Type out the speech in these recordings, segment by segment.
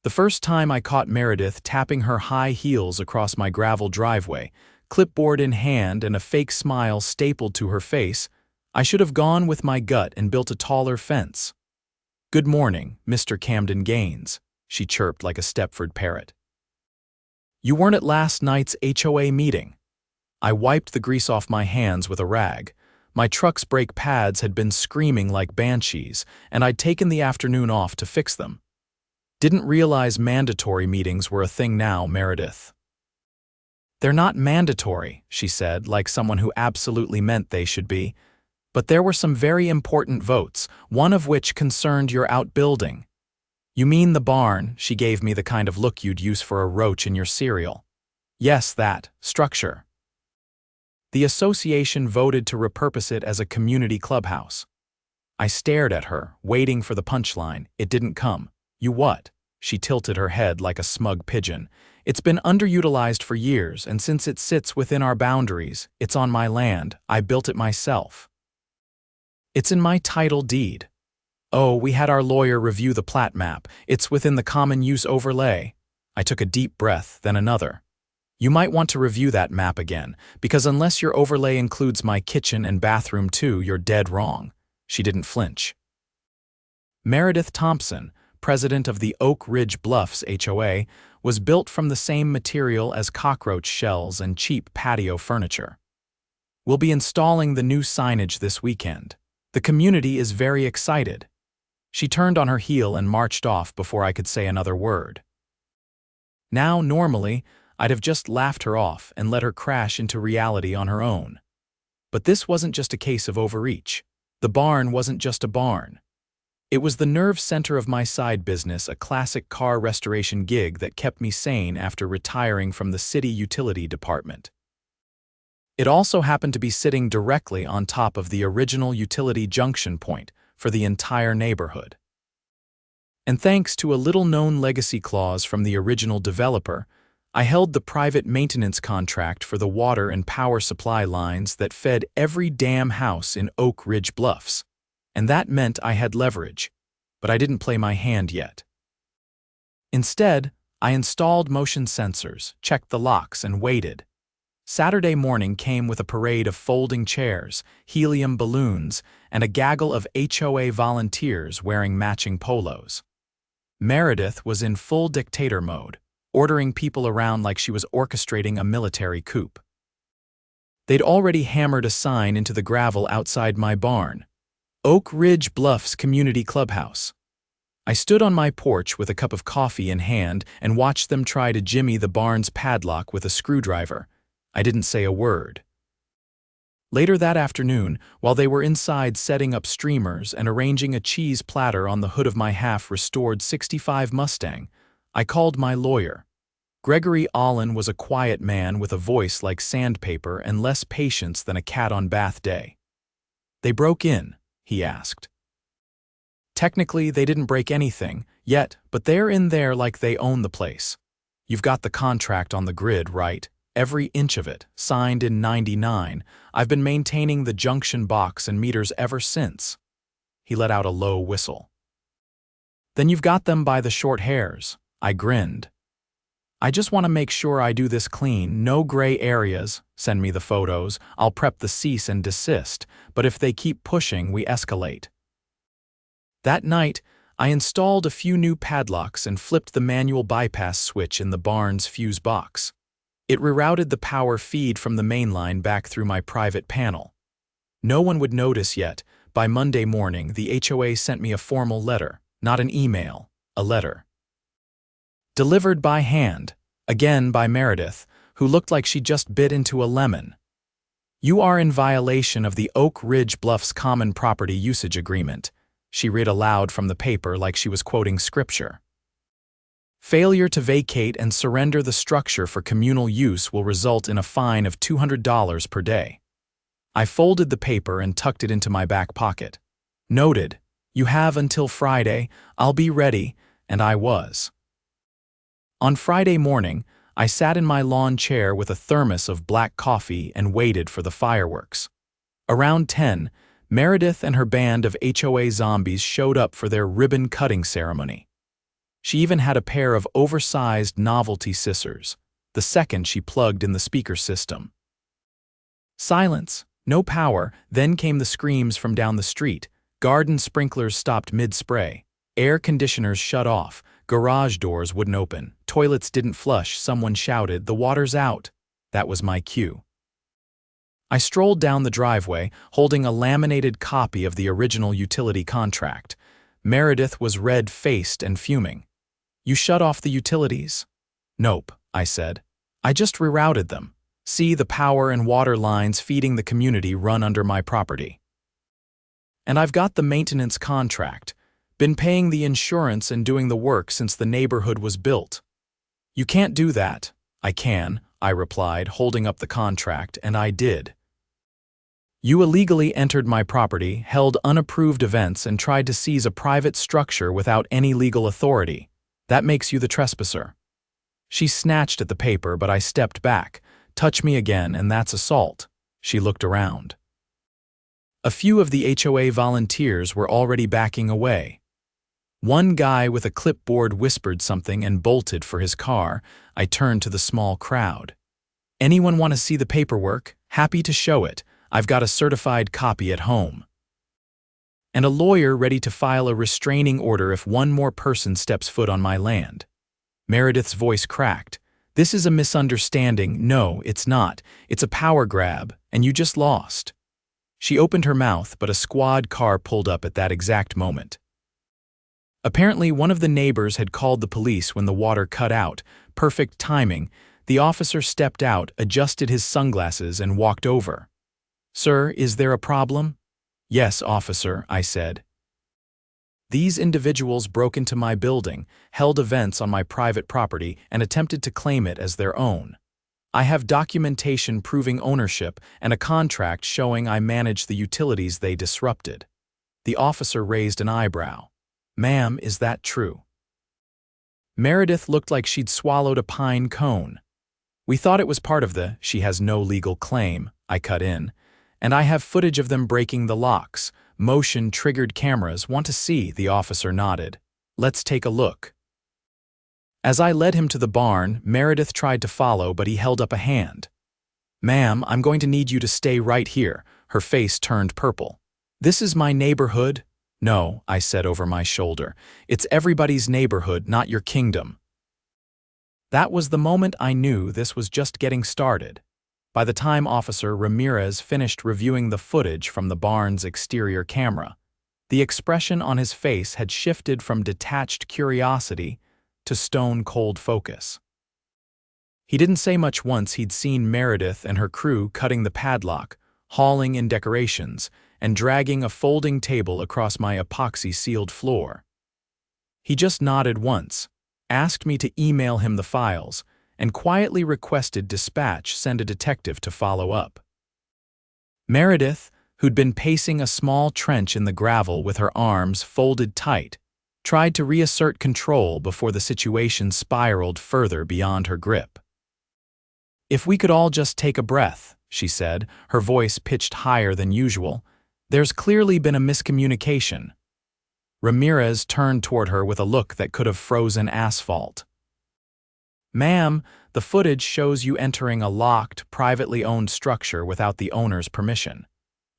The first time I caught Meredith tapping her high heels across my gravel driveway, clipboard in hand and a fake smile stapled to her face, I should have gone with my gut and built a taller fence. "Good morning, Mr. Camden Gaines," she chirped like a Stepford parrot. "You weren't at last night's HOA meeting." I wiped the grease off my hands with a rag. My truck's brake pads had been screaming like banshees, and I'd taken the afternoon off to fix them. "Didn't realize mandatory meetings were a thing now, Meredith." "They're not mandatory," she said, like someone who absolutely meant they should be. "But there were some very important votes, one of which concerned your outbuilding." "You mean the barn?" She gave me the kind of look you'd use for a roach in your cereal. "Yes, that structure. The association voted to repurpose it as a community clubhouse." I stared at her, waiting for the punchline. It didn't come. "You what?" She tilted her head like a smug pigeon. "It's been underutilized for years, and since it sits within our boundaries, it's on my land. I built it myself. It's in my title deed." "Oh, we had our lawyer review the plat map. It's within the common use overlay." I took a deep breath, then another. "You might want to review that map again, because unless your overlay includes my kitchen and bathroom too, you're dead wrong." She didn't flinch. Meredith Thompson, president of the Oak Ridge Bluffs HOA, was built from the same material as cockroach shells and cheap patio furniture. "We'll be installing the new signage this weekend. The community is very excited." She turned on her heel and marched off before I could say another word. Now, normally, I'd have just laughed her off and let her crash into reality on her own. But this wasn't just a case of overreach. The barn wasn't just a barn. It was the nerve center of my side business, a classic car restoration gig that kept me sane after retiring from the city utility department. It also happened to be sitting directly on top of the original utility junction point for the entire neighborhood. And thanks to a little-known legacy clause from the original developer, I held the private maintenance contract for the water and power supply lines that fed every damn house in Oak Ridge Bluffs. And that meant I had leverage, but I didn't play my hand yet. Instead, I installed motion sensors, checked the locks, and waited. Saturday morning came with a parade of folding chairs, helium balloons, and a gaggle of HOA volunteers wearing matching polos. Meredith was in full dictator mode, ordering people around like she was orchestrating a military coup. They'd already hammered a sign into the gravel outside my barn: Oak Ridge Bluffs Community Clubhouse. I stood on my porch with a cup of coffee in hand and watched them try to jimmy the barn's padlock with a screwdriver. I didn't say a word. Later that afternoon, while they were inside setting up streamers and arranging a cheese platter on the hood of my half-restored '65 Mustang, I called my lawyer. Gregory Allen was a quiet man with a voice like sandpaper and less patience than a cat on bath day. "They broke in?" he asked. "Technically, they didn't break anything yet, but they're in there like they own the place. You've got the contract on the grid, right? Every inch of it, signed in '99. I've been maintaining the junction box and meters ever since." He let out a low whistle. "Then you've got them by the short hairs." I grinned. "I just want to make sure I do this clean, no gray areas. Send me the photos. I'll prep the cease and desist, but if they keep pushing, we escalate." That night, I installed a few new padlocks and flipped the manual bypass switch in the barn's fuse box. It rerouted the power feed from the main line back through my private panel. No one would notice yet. By Monday morning, the HOA sent me a formal letter, not an email, a letter. Delivered by hand, again by Meredith, who looked like she just bit into a lemon. "You are in violation of the Oak Ridge Bluffs Common Property Usage Agreement," she read aloud from the paper like she was quoting scripture. "Failure to vacate and surrender the structure for communal use will result in a fine of $200 per day." I folded the paper and tucked it into my back pocket. "Noted. You have until Friday. I'll be ready," and I was. On Friday morning, I sat in my lawn chair with a thermos of black coffee and waited for the fireworks. Around 10, Meredith and her band of HOA zombies showed up for their ribbon-cutting ceremony. She even had a pair of oversized novelty scissors, the second she plugged in the speaker system. Silence, no power, then came the screams from down the street. Garden sprinklers stopped mid-spray. Air conditioners shut off. Garage doors wouldn't open. Toilets didn't flush. Someone shouted, "The water's out." That was my cue. I strolled down the driveway, holding a laminated copy of the original utility contract. Meredith was red-faced and fuming. "You shut off the utilities?" "Nope," I said. "I just rerouted them. See, the power and water lines feeding the community run under my property. And I've got the maintenance contract. Been paying the insurance and doing the work since the neighborhood was built." "You can't do that." "I can," I replied, holding up the contract, and I did. "You illegally entered my property, held unapproved events, and tried to seize a private structure without any legal authority. That makes you the trespasser." She snatched at the paper, but I stepped back. "Touch me again, and that's assault." She looked around. A few of the HOA volunteers were already backing away. One guy with a clipboard whispered something and bolted for his car. I turned to the small crowd. "Anyone want to see the paperwork? Happy to show it. I've got a certified copy at home. And a lawyer ready to file a restraining order if one more person steps foot on my land." Meredith's voice cracked. "This is a misunderstanding." "No, it's not. It's a power grab, and you just lost." She opened her mouth, but a squad car pulled up at that exact moment. Apparently, one of the neighbors had called the police when the water cut out. Perfect timing. The officer stepped out, adjusted his sunglasses, and walked over. "Sir, is there a problem?" "Yes, officer," I said. "These individuals broke into my building, held events on my private property, and attempted to claim it as their own. I have documentation proving ownership and a contract showing I managed the utilities they disrupted." The officer raised an eyebrow. "Ma'am, is that true?" Meredith looked like she'd swallowed a pine cone. "We thought it was part of the 'she has no legal claim,'" I cut in. "And I have footage of them breaking the locks. Motion-triggered cameras. Want to see?" The officer nodded. "Let's take a look." As I led him to the barn, Meredith tried to follow, but he held up a hand. "Ma'am, I'm going to need you to stay right here." Her face turned purple. "This is my neighborhood." "No," I said over my shoulder. "It's everybody's neighborhood, not your kingdom." That was the moment I knew this was just getting started. By the time Officer Ramirez finished reviewing the footage from the barn's exterior camera, the expression on his face had shifted from detached curiosity to stone-cold focus. He didn't say much once he'd seen Meredith and her crew cutting the padlock, hauling in decorations, and dragging a folding table across my epoxy-sealed floor. He just nodded once, asked me to email him the files, and quietly requested dispatch send a detective to follow up. Meredith, who'd been pacing a small trench in the gravel with her arms folded tight, tried to reassert control before the situation spiraled further beyond her grip. "If we could all just take a breath," she said, her voice pitched higher than usual. "There's clearly been a miscommunication." Ramirez turned toward her with a look that could have frozen asphalt. "Ma'am, the footage shows you entering a locked, privately owned structure without the owner's permission.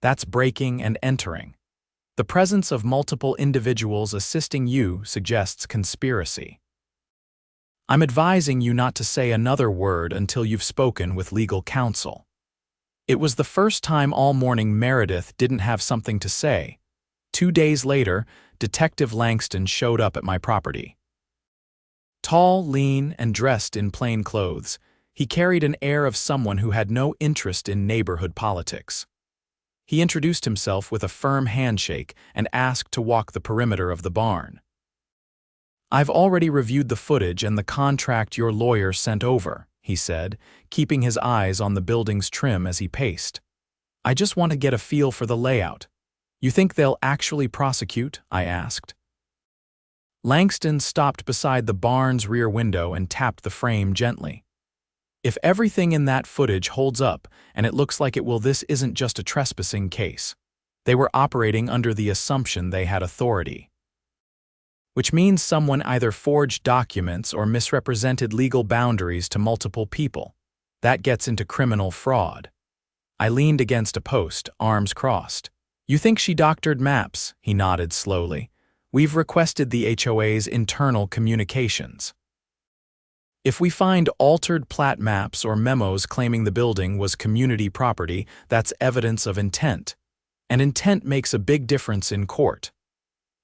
That's breaking and entering. The presence of multiple individuals assisting you suggests conspiracy. I'm advising you not to say another word until you've spoken with legal counsel." It was the first time all morning Meredith didn't have something to say. 2 days later, Detective Langston showed up at my property. Tall, lean, and dressed in plain clothes, he carried an air of someone who had no interest in neighborhood politics. He introduced himself with a firm handshake and asked to walk the perimeter of the barn. "I've already reviewed the footage and the contract your lawyer sent over," he said, keeping his eyes on the building's trim as he paced. "I just want to get a feel for the layout." "You think they'll actually prosecute?" I asked. Langston stopped beside the barn's rear window and tapped the frame gently. "If everything in that footage holds up, and it looks like it will, this isn't just a trespassing case. They were operating under the assumption they had authority." which means someone either forged documents or misrepresented legal boundaries to multiple people. That gets into criminal fraud. I leaned against a post, arms crossed. You think she doctored maps? He nodded slowly. We've requested the HOA's internal communications. If we find altered plat maps or memos claiming the building was community property, that's evidence of intent. And intent makes a big difference in court.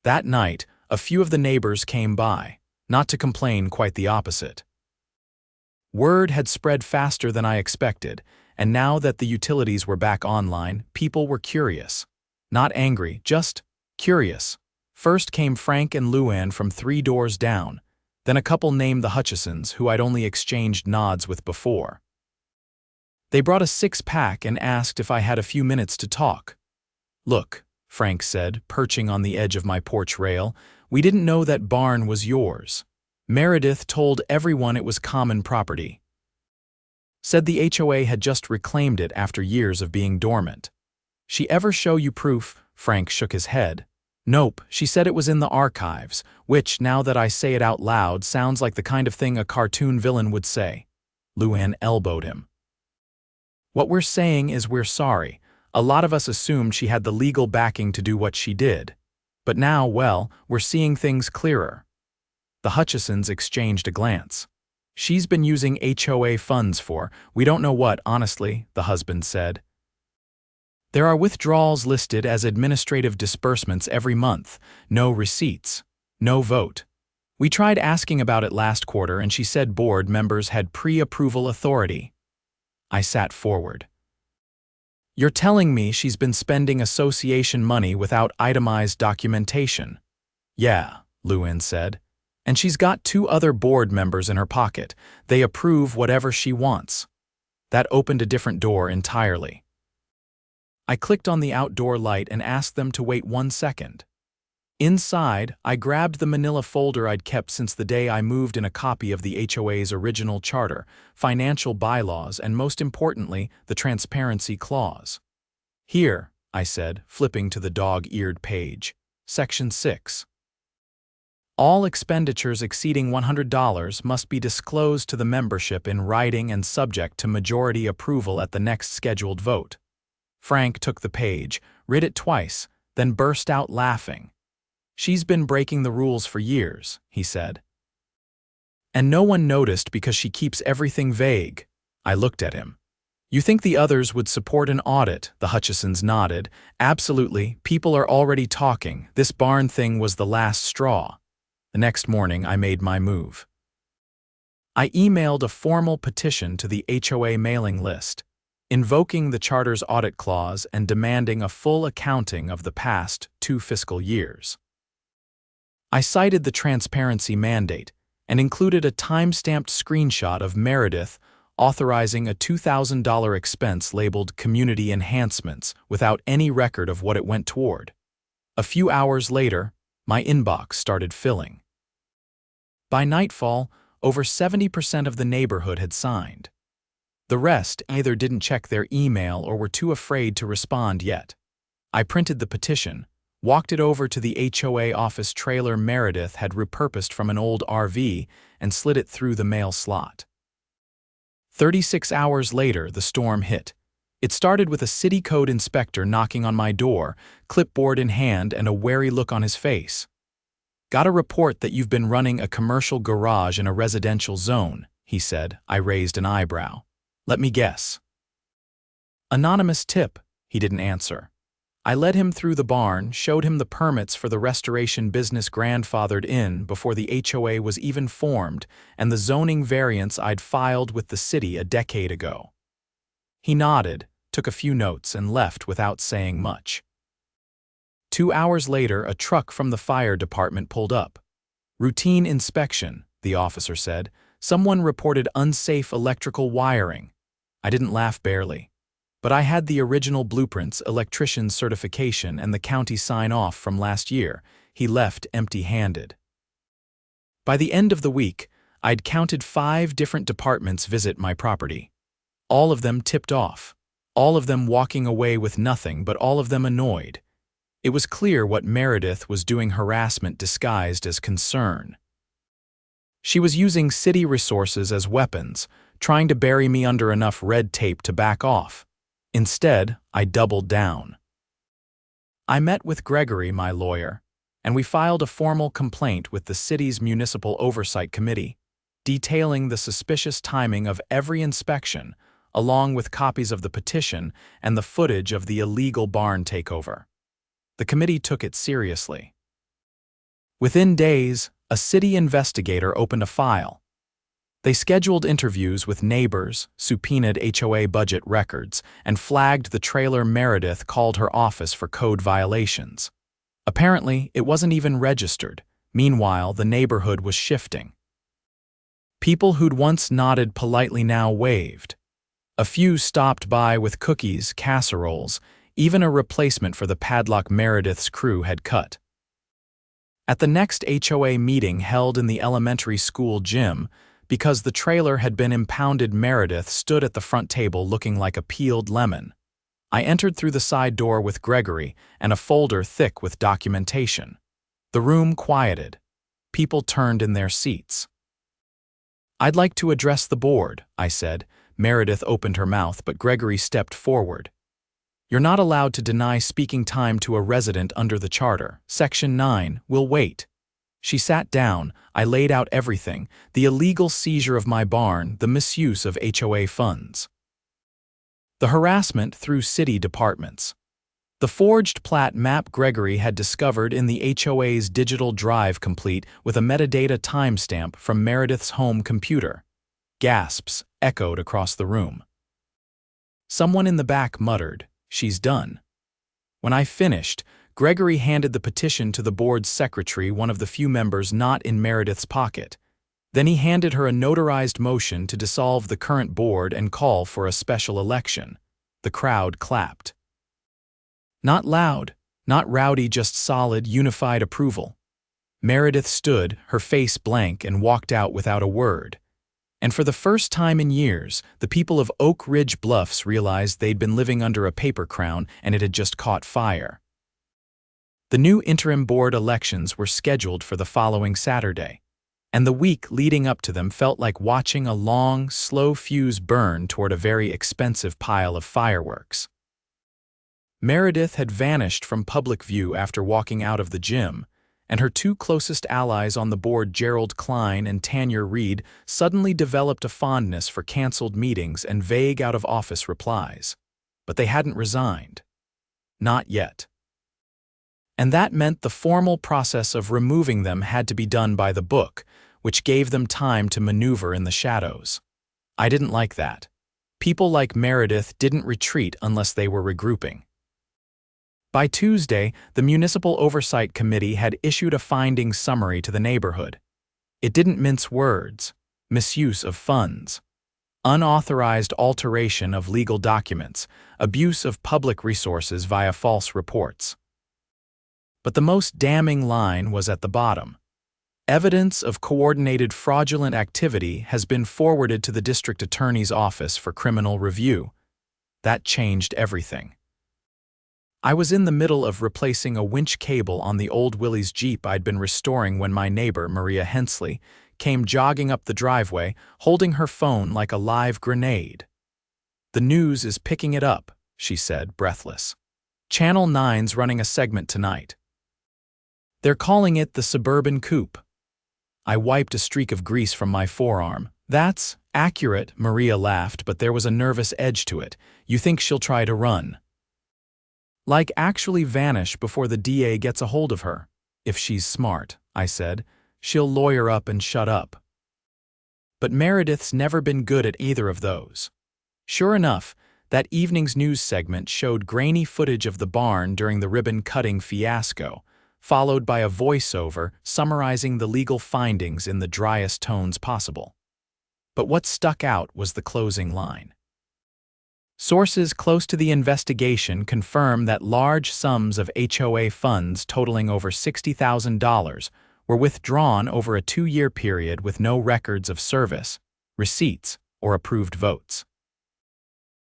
That night, a few of the neighbors came by, not to complain, quite the opposite. Word had spread faster than I expected, and now that the utilities were back online, people were curious. Not angry, just curious. First came Frank and Luann from 3 doors down, then a couple named the Hutchisons, who I'd only exchanged nods with before. They brought a 6-pack and asked if I had a few minutes to talk. Look, Frank said, perching on the edge of my porch rail, we didn't know that barn was yours. Meredith told everyone it was common property. Said the HOA had just reclaimed it after years of being dormant. She ever show you proof? Frank shook his head. Nope, she said it was in the archives, which, now that I say it out loud, sounds like the kind of thing a cartoon villain would say. Luann elbowed him. What we're saying is we're sorry. A lot of us assumed she had the legal backing to do what she did. But now, well, we're seeing things clearer. The Hutchisons exchanged a glance. She's been using HOA funds for, we don't know what, honestly, the husband said. There are withdrawals listed as administrative disbursements every month, no receipts, no vote. We tried asking about it last quarter and she said board members had pre-approval authority. I sat forward. You're telling me she's been spending association money without itemized documentation? Yeah, Luann said. And she's got 2 other board members in her pocket. They approve whatever she wants. That opened a different door entirely. I clicked on the outdoor light and asked them to wait 1 second. Inside, I grabbed the manila folder I'd kept since the day I moved in, a copy of the HOA's original charter, financial bylaws, and most importantly, the transparency clause. Here, I said, flipping to the dog-eared page. Section 6. All expenditures exceeding $100 must be disclosed to the membership in writing and subject to majority approval at the next scheduled vote. Frank took the page, read it twice, then burst out laughing. She's been breaking the rules for years, he said. And no one noticed because she keeps everything vague. I looked at him. You think the others would support an audit? The Hutchisons nodded. Absolutely, people are already talking. This barn thing was the last straw. The next morning, I made my move. I emailed a formal petition to the HOA mailing list, invoking the charter's audit clause and demanding a full accounting of the past 2 fiscal years. I cited the transparency mandate and included a time-stamped screenshot of Meredith authorizing a $2,000 expense labeled Community Enhancements without any record of what it went toward. A few hours later, my inbox started filling. By nightfall, over 70% of the neighborhood had signed. The rest either didn't check their email or were too afraid to respond yet. I printed the petition, walked it over to the HOA office trailer Meredith had repurposed from an old RV, and slid it through the mail slot. 36 hours later, the storm hit. It started with a city code inspector knocking on my door, clipboard in hand and a wary look on his face. Got a report that you've been running a commercial garage in a residential zone, he said. I raised an eyebrow. Let me guess. Anonymous tip, he didn't answer. I led him through the barn, showed him the permits for the restoration business grandfathered in before the HOA was even formed, and the zoning variance I'd filed with the city a decade ago. He nodded, took a few notes, and left without saying much. 2 hours later, a truck from the fire department pulled up. Routine inspection, the officer said. Someone reported unsafe electrical wiring. I didn't laugh barely. But I had the original blueprints, electrician's certification, and the county sign-off from last year. He left empty-handed. By the end of the week, I'd counted 5 different departments visit my property. All of them tipped off. All of them walking away with nothing, but all of them annoyed. It was clear what Meredith was doing: harassment disguised as concern. She was using city resources as weapons, trying to bury me under enough red tape to back off. Instead, I doubled down. I met with Gregory, my lawyer, and we filed a formal complaint with the city's Municipal Oversight Committee, detailing the suspicious timing of every inspection, along with copies of the petition and the footage of the illegal barn takeover. The committee took it seriously. Within days, a city investigator opened a file. They scheduled interviews with neighbors, subpoenaed HOA budget records, and flagged the trailer Meredith called her office for code violations. Apparently, it wasn't even registered. Meanwhile, the neighborhood was shifting. People who'd once nodded politely now waved. A few stopped by with cookies, casseroles, even a replacement for the padlock Meredith's crew had cut. At the next HOA meeting held in the elementary school gym, because the trailer had been impounded, Meredith stood at the front table looking like a peeled lemon. I entered through the side door with Gregory and a folder thick with documentation. The room quieted. People turned in their seats. "I'd like to address the board," I said. Meredith opened her mouth, but Gregory stepped forward. "You're not allowed to deny speaking time to a resident under the charter. Section 9 will wait." She sat down. I laid out everything: the illegal seizure of my barn, the misuse of HOA funds, the harassment through city departments, the forged plat map Gregory had discovered in the HOA's digital drive, complete with a metadata timestamp from Meredith's home computer. Gasps echoed across the room. Someone in the back muttered, "She's done." When I finished, Gregory handed the petition to the board's secretary, one of the few members not in Meredith's pocket. Then he handed her a notarized motion to dissolve the current board and call for a special election. The crowd clapped. Not loud, not rowdy, just solid, unified approval. Meredith stood, her face blank, and walked out without a word. And for the first time in years, the people of Oak Ridge Bluffs realized they'd been living under a paper crown and it had just caught fire. The new interim board elections were scheduled for the following Saturday, and the week leading up to them felt like watching a long, slow fuse burn toward a very expensive pile of fireworks. Meredith had vanished from public view after walking out of the gym, and her two closest allies on the board, Gerald Klein and Tanya Reed, suddenly developed a fondness for canceled meetings and vague out-of-office replies. But they hadn't resigned. Not yet. And that meant the formal process of removing them had to be done by the book, which gave them time to maneuver in the shadows. I didn't like that. People like Meredith didn't retreat unless they were regrouping. By Tuesday, the Municipal Oversight Committee had issued a findings summary to the neighborhood. It didn't mince words: misuse of funds, unauthorized alteration of legal documents, abuse of public resources via false reports. But the most damning line was at the bottom. Evidence of coordinated fraudulent activity has been forwarded to the district attorney's office for criminal review. That changed everything. I was in the middle of replacing a winch cable on the old Willie's Jeep I'd been restoring when my neighbor, Maria Hensley, came jogging up the driveway, holding her phone like a live grenade. "The news is picking it up," she said, breathless. "Channel 9's running a segment tonight. They're calling it the Suburban Coup." I wiped a streak of grease from my forearm. "That's accurate," Maria laughed, but there was a nervous edge to it. "You think she'll try to run? Like actually vanish before the DA gets a hold of her?" "If she's smart," I said. "She'll lawyer up and shut up." But Meredith's never been good at either of those. Sure enough, that evening's news segment showed grainy footage of the barn during the ribbon-cutting fiasco, followed by a voiceover summarizing the legal findings in the driest tones possible. But what stuck out was the closing line. Sources close to the investigation confirm that large sums of HOA funds totaling over $60,000 were withdrawn over a 2-year period with no records of service, receipts, or approved votes.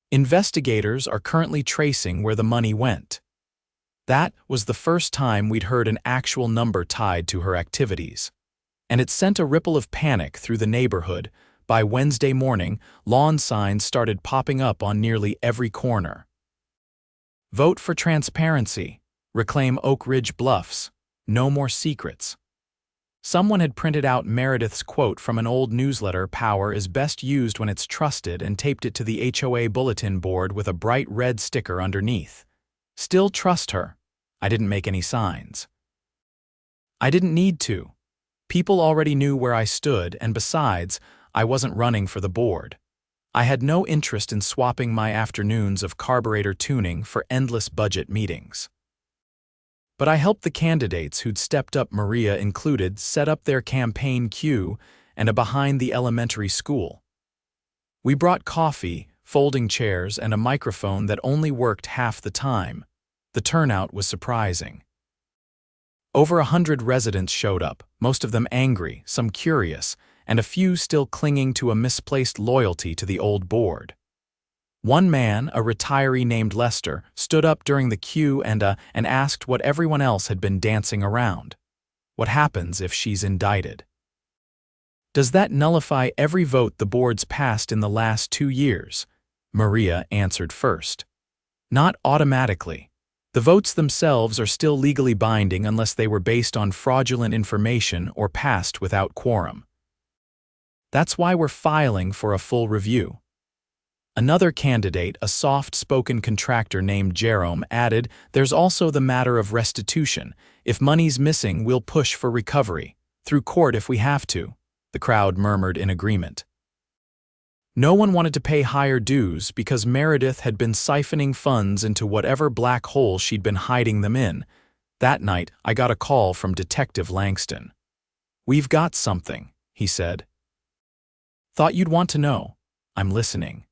Investigators are currently tracing where the money went. That was the first time we'd heard an actual number tied to her activities. And it sent a ripple of panic through the neighborhood. By Wednesday morning, lawn signs started popping up on nearly every corner. Vote for transparency. Reclaim Oak Ridge Bluffs. No more secrets. Someone had printed out Meredith's quote from an old newsletter, "Power is best used when it's trusted," and taped it to the HOA bulletin board with a bright red sticker underneath. Still trust her. I didn't make any signs. I didn't need to. People already knew where I stood, and besides, I wasn't running for the board. I had no interest in swapping my afternoons of carburetor tuning for endless budget meetings. But I helped the candidates who'd stepped up, Maria included, set up their campaign queue and a behind the elementary school. We brought coffee, folding chairs, and a microphone that only worked half the time. The turnout was surprising. Over 100 residents showed up, most of them angry, some curious, and a few still clinging to a misplaced loyalty to the old board. One man, a retiree named Lester, stood up during the queue and asked what everyone else had been dancing around. What happens if she's indicted? Does that nullify every vote the board's passed in the last 2 years? Maria answered first. Not automatically. The votes themselves are still legally binding unless they were based on fraudulent information or passed without quorum. That's why we're filing for a full review. Another candidate, a soft-spoken contractor named Jerome, added, "There's also the matter of restitution. If money's missing, we'll push for recovery. Through court if we have to." The crowd murmured in agreement. No one wanted to pay higher dues because Meredith had been siphoning funds into whatever black hole she'd been hiding them in. That night, I got a call from Detective Langston. "We've got something," he said. "Thought you'd want to know. I'm listening."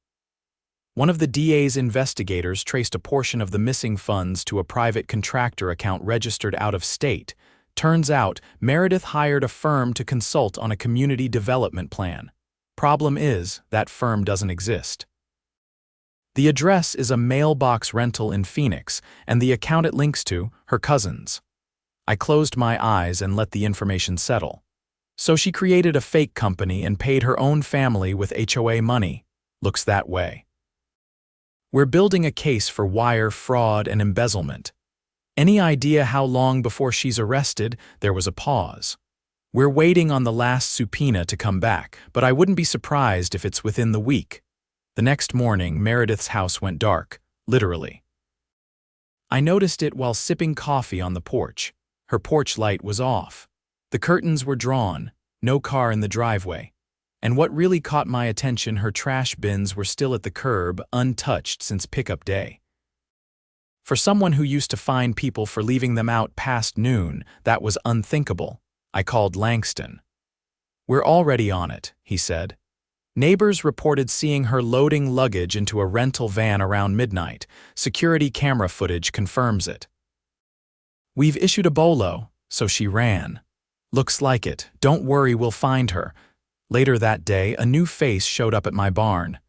One of the DA's investigators traced a portion of the missing funds to a private contractor account registered out of state. Turns out, Meredith hired a firm to consult on a community development plan. Problem is, that firm doesn't exist. The address is a mailbox rental in Phoenix, and the account it links to, her cousin's. I closed my eyes and let the information settle. So she created a fake company and paid her own family with HOA money. Looks that way. We're building a case for wire fraud and embezzlement. Any idea how long before she's arrested? There was a pause. We're waiting on the last subpoena to come back, but I wouldn't be surprised if it's within the week. The next morning, Meredith's house went dark, literally. I noticed it while sipping coffee on the porch. Her porch light was off. The curtains were drawn, no car in the driveway. And what really caught my attention, her trash bins were still at the curb, untouched since pickup day. For someone who used to fine people for leaving them out past noon, that was unthinkable. I called Langston. "We're already on it," he said. Neighbors reported seeing her loading luggage into a rental van around midnight. Security camera footage confirms it. "We've issued a bolo, so she ran." "Looks like it. Don't worry, we'll find her." Later that day, a new face showed up at my barn.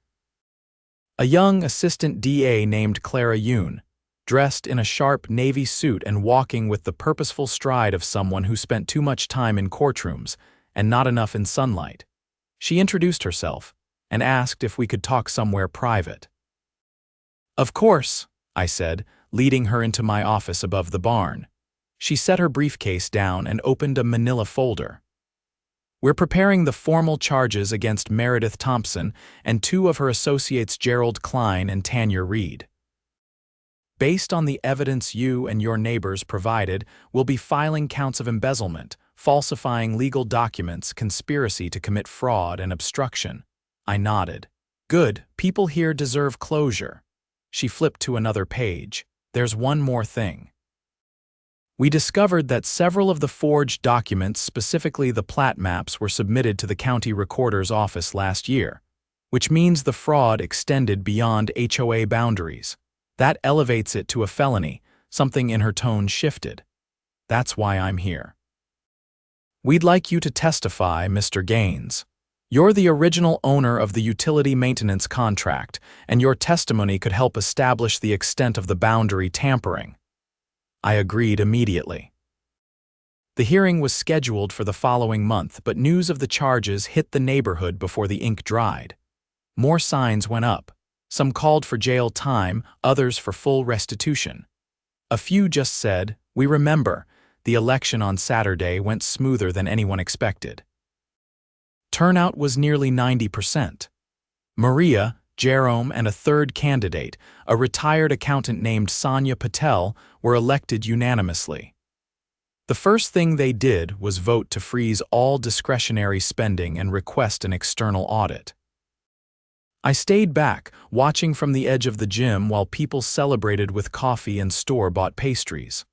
A young assistant DA named Clara Yoon, dressed in a sharp navy suit and walking with the purposeful stride of someone who spent too much time in courtrooms and not enough in sunlight. She introduced herself and asked if we could talk somewhere private. "Of course," I said, leading her into my office above the barn. She set her briefcase down and opened a manila folder. "We're preparing the formal charges against Meredith Thompson and 2 of her associates, Gerald Klein and Tanya Reed. Based on the evidence you and your neighbors provided, we'll be filing counts of embezzlement, falsifying legal documents, conspiracy to commit fraud, and obstruction." I nodded. "Good, people here deserve closure." She flipped to another page. "There's one more thing. We discovered that several of the forged documents, specifically the plat maps, were submitted to the county recorder's office last year, which means the fraud extended beyond HOA boundaries. That elevates it to a felony." Something in her tone shifted. "That's why I'm here. We'd like you to testify, Mr. Gaines. You're the original owner of the utility maintenance contract, and your testimony could help establish the extent of the boundary tampering." I agreed immediately. The hearing was scheduled for the following month, but news of the charges hit the neighborhood before the ink dried. More signs went up. Some called for jail time, others for full restitution. A few just said, "We remember, the election on Saturday went smoother than anyone expected." Turnout was nearly 90%. Maria, Jerome, and a third candidate, a retired accountant named Sonia Patel, were elected unanimously. The first thing they did was vote to freeze all discretionary spending and request an external audit. I stayed back, watching from the edge of the gym while people celebrated with coffee and store-bought pastries.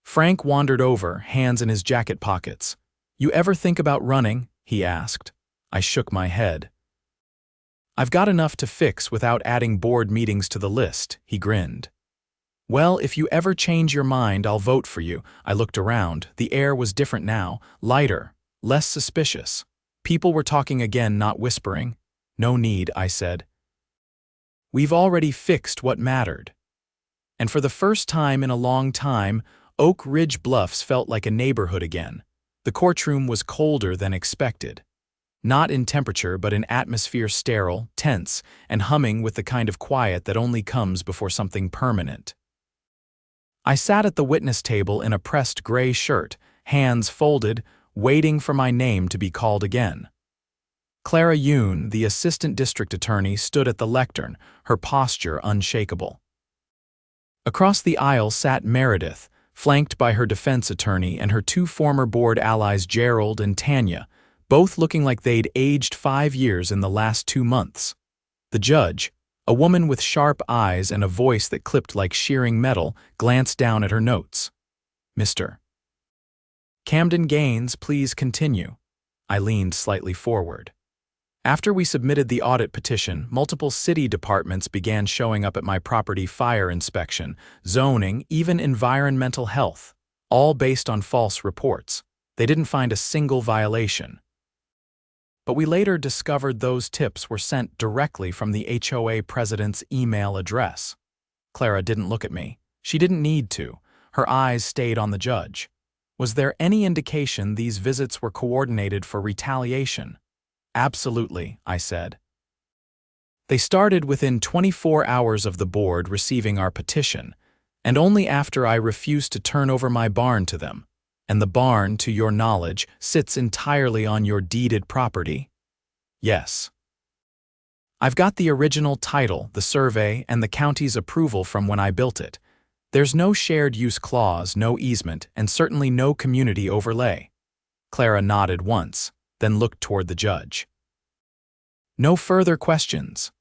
Frank wandered over, hands in his jacket pockets. "You ever think about running?" he asked. I shook my head. "I've got enough to fix without adding board meetings to the list," he grinned. "Well, if you ever change your mind, I'll vote for you." I looked around. The air was different now, lighter, less suspicious. People were talking again, not whispering. "No need," I said. "We've already fixed what mattered." And for the first time in a long time, Oak Ridge Bluffs felt like a neighborhood again. The courtroom was colder than expected. Not in temperature, but in atmosphere, sterile, tense, and humming with the kind of quiet that only comes before something permanent. I sat at the witness table in a pressed gray shirt, hands folded, waiting for my name to be called again. Clara Yoon, the assistant district attorney, stood at the lectern, her posture unshakable. Across the aisle sat Meredith, flanked by her defense attorney and her two former board allies Gerald and Tanya, both looking like they'd aged 5 years in the last 2 months. The judge, a woman with sharp eyes and a voice that clipped like shearing metal, glanced down at her notes. "Mr. Camden Gaines, please continue." I leaned slightly forward. After we submitted the audit petition, multiple city departments began showing up at my property: fire inspection, zoning, even environmental health, all based on false reports. They didn't find a single violation. But we later discovered those tips were sent directly from the HOA president's email address. Clara didn't look at me. She didn't need to. Her eyes stayed on the judge. Was there any indication these visits were coordinated for retaliation? "Absolutely," I said. "They started within 24 hours of the board receiving our petition, and only after I refused to turn over my barn to them. And the barn, to your knowledge, sits entirely on your deeded property?" "Yes." "I've got the original title, the survey, and the county's approval from when I built it. There's no shared use clause, no easement, and certainly no community overlay." Clara nodded once, then looked toward the judge. "No further questions."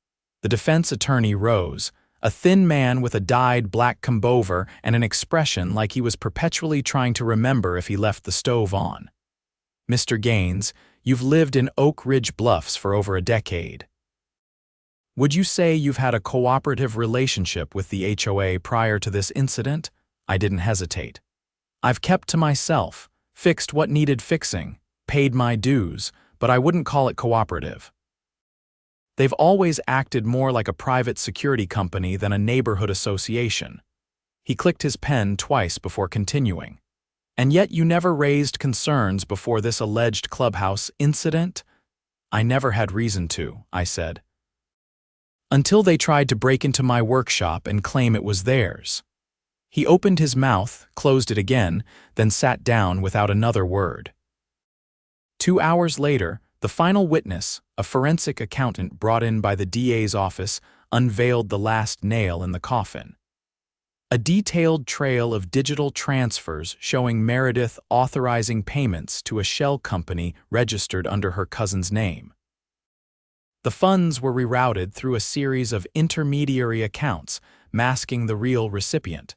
The defense attorney rose, a thin man with a dyed black comb-over and an expression like he was perpetually trying to remember if he left the stove on. "Mr. Gaines, you've lived in Oak Ridge Bluffs for over a decade. Would you say you've had a cooperative relationship with the HOA prior to this incident?" I didn't hesitate. "I've kept to myself, fixed what needed fixing, paid my dues, but I wouldn't call it cooperative. They've always acted more like a private security company than a neighborhood association." He clicked his pen twice before continuing. "And yet you never raised concerns before this alleged Clubhouse incident?" "I never had reason to," I said. "Until they tried to break into my workshop and claim it was theirs." He opened his mouth, closed it again, then sat down without another word. 2 hours later, the final witness, a forensic accountant brought in by the DA's office, unveiled the last nail in the coffin. A detailed trail of digital transfers showing Meredith authorizing payments to a shell company registered under her cousin's name. The funds were rerouted through a series of intermediary accounts, masking the real recipient.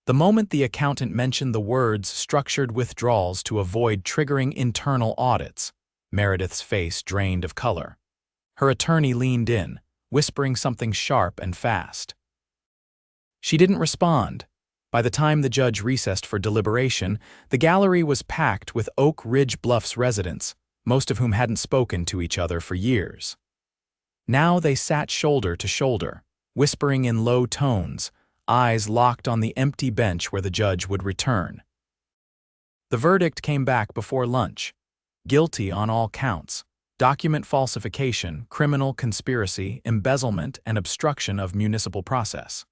The moment the accountant mentioned the words "structured withdrawals to avoid triggering internal audits," Meredith's face drained of color. Her attorney leaned in, whispering something sharp and fast. She didn't respond. By the time the judge recessed for deliberation, the gallery was packed with Oak Ridge Bluffs residents, most of whom hadn't spoken to each other for years. Now they sat shoulder to shoulder, whispering in low tones, eyes locked on the empty bench where the judge would return. The verdict came back before lunch. Guilty on all counts: document falsification, criminal conspiracy, embezzlement, and obstruction of municipal process.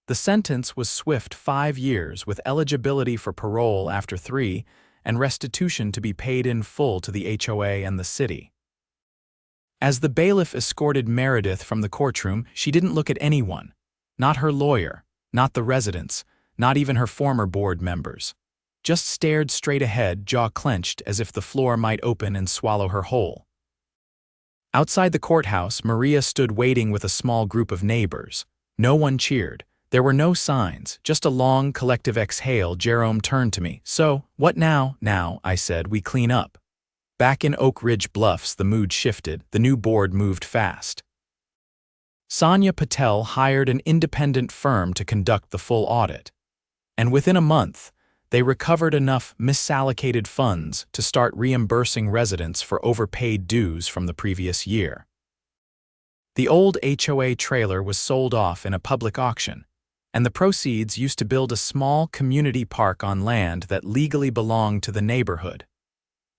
The sentence was swift: 5 years with eligibility for parole after 3, and restitution to be paid in full to the HOA and the city. As the bailiff escorted Meredith from the courtroom, she didn't look at anyone. Not her lawyer, not the residents, not even her former board members. Just stared straight ahead, jaw clenched, as if the floor might open and swallow her whole. Outside the courthouse, Maria stood waiting with a small group of neighbors. No one cheered. There were no signs, just a long, collective exhale. Jerome turned to me. "So, what now?" "Now," I said, "we clean up." Back in Oak Ridge Bluffs, the mood shifted. The new board moved fast. Sonia Patel hired an independent firm to conduct the full audit. And within a month, they recovered enough misallocated funds to start reimbursing residents for overpaid dues from the previous year. The old HOA trailer was sold off in a public auction, and the proceeds used to build a small community park on land that legally belonged to the neighborhood.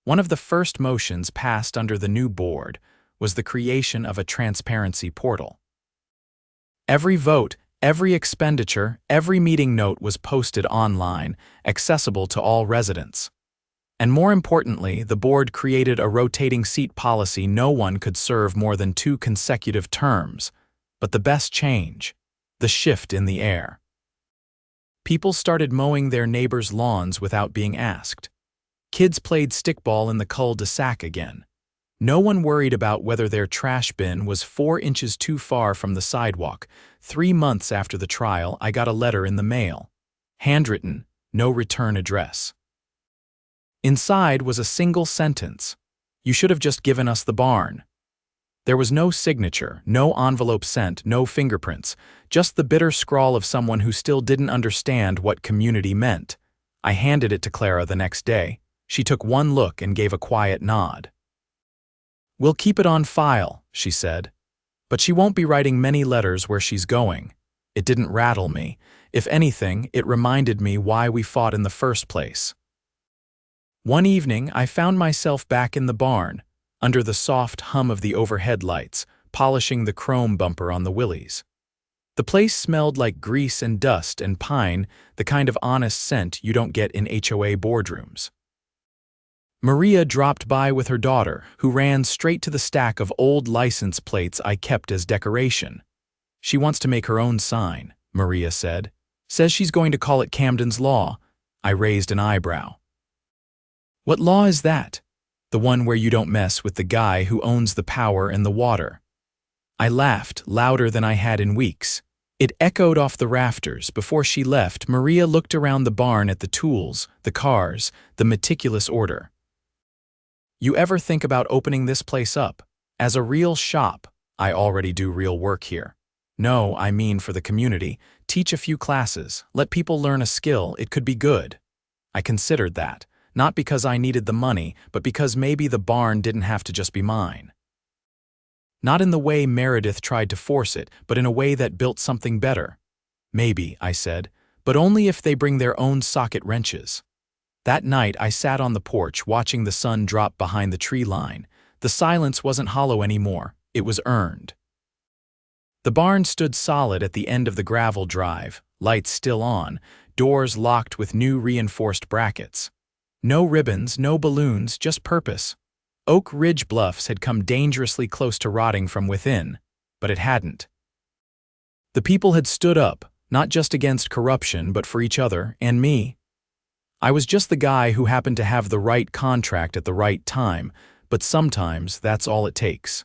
One of the first motions passed under the new board was the creation of a transparency portal. Every vote, every expenditure, every meeting note was posted online, accessible to all residents. And more importantly, the board created a rotating seat policy. No one could serve more than 2 consecutive terms. But the best change: the shift in the air. People started mowing their neighbors' lawns without being asked. Kids played stickball in the cul-de-sac again. No one worried about whether their trash bin was 4 inches too far from the sidewalk. 3 months after the trial, I got a letter in the mail. Handwritten, no return address. Inside was a single sentence: "You should have just given us the barn." There was no signature, no envelope sent, no fingerprints, just the bitter scrawl of someone who still didn't understand what community meant. I handed it to Clara the next day. She took one look and gave a quiet nod. "We'll keep it on file," she said. "But she won't be writing many letters where she's going." It didn't rattle me. If anything, it reminded me why we fought in the first place. One evening, I found myself back in the barn, under the soft hum of the overhead lights, polishing the chrome bumper on the Willys. The place smelled like grease and dust and pine, the kind of honest scent you don't get in HOA boardrooms. Maria dropped by with her daughter, who ran straight to the stack of old license plates I kept as decoration. "She wants to make her own sign," Maria said. "Says she's going to call it Camden's Law." I raised an eyebrow. "What law is that?" "The one where you don't mess with the guy who owns the power and the water." I laughed, louder than I had in weeks. It echoed off the rafters. Before she left, Maria looked around the barn at the tools, the cars, the meticulous order. "You ever think about opening this place up as a real shop?" "I already do real work here." "No, I mean for the community. Teach a few classes, let people learn a skill. It could be good." I considered that, not because I needed the money, but because maybe the barn didn't have to just be mine. Not in the way Meredith tried to force it, but in a way that built something better. "Maybe," I said, "but only if they bring their own socket wrenches." That night, I sat on the porch watching the sun drop behind the tree line. The silence wasn't hollow anymore. It was earned. The barn stood solid at the end of the gravel drive, lights still on, doors locked with new reinforced brackets. No ribbons, no balloons, just purpose. Oak Ridge Bluffs had come dangerously close to rotting from within, but it hadn't. The people had stood up, not just against corruption, but for each other and me. I was just the guy who happened to have the right contract at the right time, but sometimes that's all it takes.